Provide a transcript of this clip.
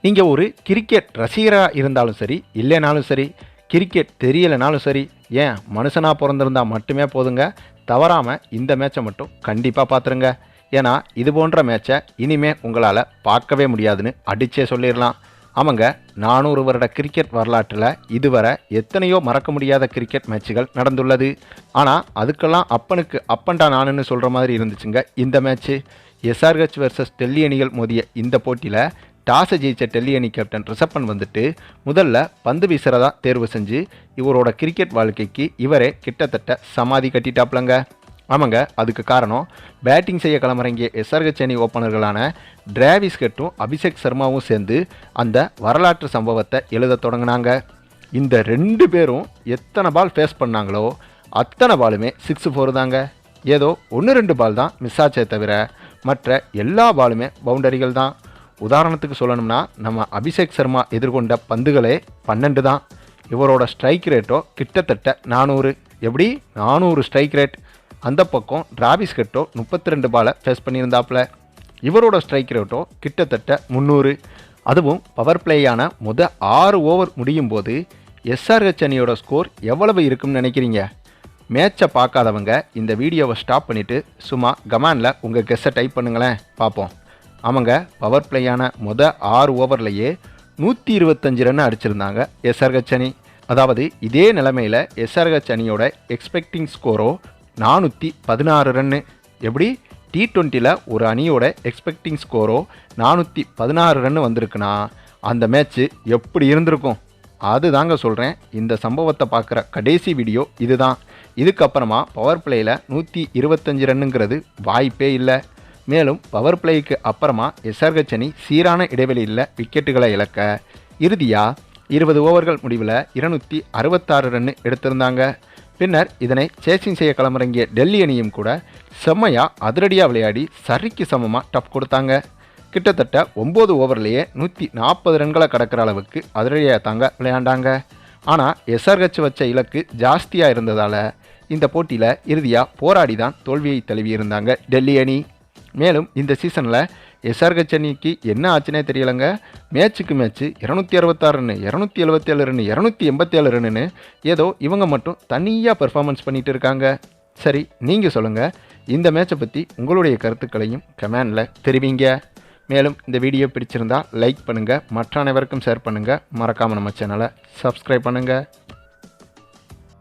நீங்கள் ஒரு கிரிக்கெட் ரசிகராக இருந்தாலும் சரி, இல்லைனாலும் சரி, கிரிக்கெட் தெரியலைனாலும் சரி, ஏன் மனுஷனாக பிறந்திருந்தால் மட்டுமே போதுங்க, தவறாமல் இந்த மேட்சை மட்டும் கண்டிப்பாக பார்த்துருங்க. ஏன்னா இது போன்ற மேட்சை இனிமேல் உங்களால் பார்க்கவே முடியாதுன்னு அடித்தே சொல்லிடலாம். ஆமாங்க, 400 வருட கிரிக்கெட் வரலாற்றில் இதுவரை எத்தனையோ மறக்க முடியாத கிரிக்கெட் மேட்சுகள் நடந்துள்ளது. ஆனால் அதுக்கெல்லாம் அப்பனுக்கு அப்பன்டா நானுன்னு சொல்கிற மாதிரி இருந்துச்சுங்க இந்த மேட்ச்சு. எஸ்ஆர்ஹெச் வெர்சஸ் டெல்லி அணிகள் மோதிய இந்த போட்டியில் டாஸை ஜெயித்த டெல்லி அணி கேப்டன் ரிஷப் பண்ட் வந்துட்டு முதல்ல பந்து வீசுறதா தேர்வு செஞ்சு இவரோட கிரிக்கெட் வாழ்க்கைக்கு இவரே கிட்டத்தட்ட சமாதி கட்டிட்டாப்லங்க. ஆமாங்க, அதுக்கு காரணம் பேட்டிங் செய்ய களமிறங்கிய எஸ்ஆர்ஹெச் அணி ஓப்பனர்களான டிராவிஸ் ஹெட்டும் அபிஷேக் சர்மாவும் சேர்ந்து அந்த வரலாற்று சம்பவத்தை எழுத தொடங்கினாங்க. இந்த 2 பேரும் எத்தனை பால் ஃபேஸ் பண்ணாங்களோ அத்தனை பாலுமே 6-4 தாங்க. ஏதோ 1-2 பால் தான் மிஸ் ஆச்சே தவிர மற்ற எல்லா பாலுமே பவுண்டரிகள் தான். உதாரணத்துக்கு சொல்லணும்னா நம்ம அபிஷேக் சர்மா எதிர்கொண்ட பந்துகளே 12 தான். இவரோட ஸ்ட்ரைக் ரேட்டோ கிட்டத்தட்ட 400. எப்படி 400 ஸ்ட்ரைக் ரேட்? அந்த பக்கம் டிராவிஸ் ஹெட்டோ 32 பாலை ஃபேஸ் பண்ணியிருந்தாப்புல. இவரோட ஸ்ட்ரைக் ரேட்டோ கிட்டத்தட்ட 300. அதுவும் பவர் பிளேயான 6 ஓவர் முடியும் போது எஸ்ஆர்ஹெச் அணியோட ஸ்கோர் எவ்வளவு இருக்குன்னு நினைக்கிறீங்க? மேட்சை பார்க்காதவங்க இந்த வீடியோவை ஸ்டாப் பண்ணிவிட்டு சும்மா கமெண்டில் உங்கள் கெஸ்ஸை டைப் பண்ணுங்களேன் பார்ப்போம். ஆமாங்க, பவர் பிளேயான 6 ஓவர்லேயே 125 ரன் அடிச்சிருந்தாங்க எஸ்ஆர்ஹெச் அணி. அதாவது இதே நிலைமையில் எஸ்ஆர்ஹெச் அணியோட எக்ஸ்பெக்டிங் ஸ்கோரோ 416 ரன்னு. எப்படி T20யில் ஒரு அணியோட எக்ஸ்பெக்டிங் ஸ்கோரோ 416 ரன்னு வந்திருக்குன்னா அந்த மேட்ச்சு எப்படி இருந்திருக்கும்? அது தாங்க சொல்கிறேன். இந்த சம்பவத்தை பார்க்குற கடைசி வீடியோ இதுதான். இதுக்கப்புறமா பவர் பிளேயில் 125 ரன்னுங்கிறது வாய்ப்பே இல்லை. மேலும் பவர் பிளேக்கு அப்புறமா எஸ்ஆர்ஹெச் அணி சீரான இடைவெளியில் விக்கெட்டுகளை இழக்க இறுதியாக 20 ஓவர்கள் முடிவில் 266 ரன்னு எடுத்திருந்தாங்க. பின்னர் இதனை சேசிங் செய்ய களமிறங்கிய டெல்லி அணியும் கூட செம்மையாக அதிரடியாக விளையாடி சரிக்கு சமமாக டப் கொடுத்தாங்க. கிட்டத்தட்ட 9 ஓவர்லேயே 140 ரன்களை கடக்கிற அளவுக்கு அதிரடியாக தாங்க விளையாண்டாங்க. ஆனால் எஸ்ஆர்ஹெச் வச்ச இலக்கு ஜாஸ்தியாக இருந்ததால் இந்த போட்டியில் இறுதியாக போராடி தான் தோல்வியை தழுவியிருந்தாங்க டெல்லி அணி. மேலும் இந்த சீசனில் எஸ்ஆர்ஹெச் அணிக்கு என்ன ஆச்சுனே தெரியலைங்க. மேட்சுக்கு மேட்ச்சு 266 ரன்னு, 277 ரன்னு, 287 ரன்னு ஏதோ இவங்க மட்டும் தனியாக பெர்ஃபார்மன்ஸ் பண்ணிகிட்டு இருக்காங்க. சரி, நீங்கள் சொல்லுங்கள், இந்த மேட்சை பற்றி உங்களுடைய கருத்துக்களையும் கமெண்டில் தெரிவிங்க. மேலும் இந்த வீடியோ பிடிச்சிருந்தால் லைக் பண்ணுங்கள், மற்ற அனைவருக்கும் ஷேர் பண்ணுங்கள், மறக்காமல் நம்ம சேனலை சப்ஸ்கிரைப் பண்ணுங்கள்.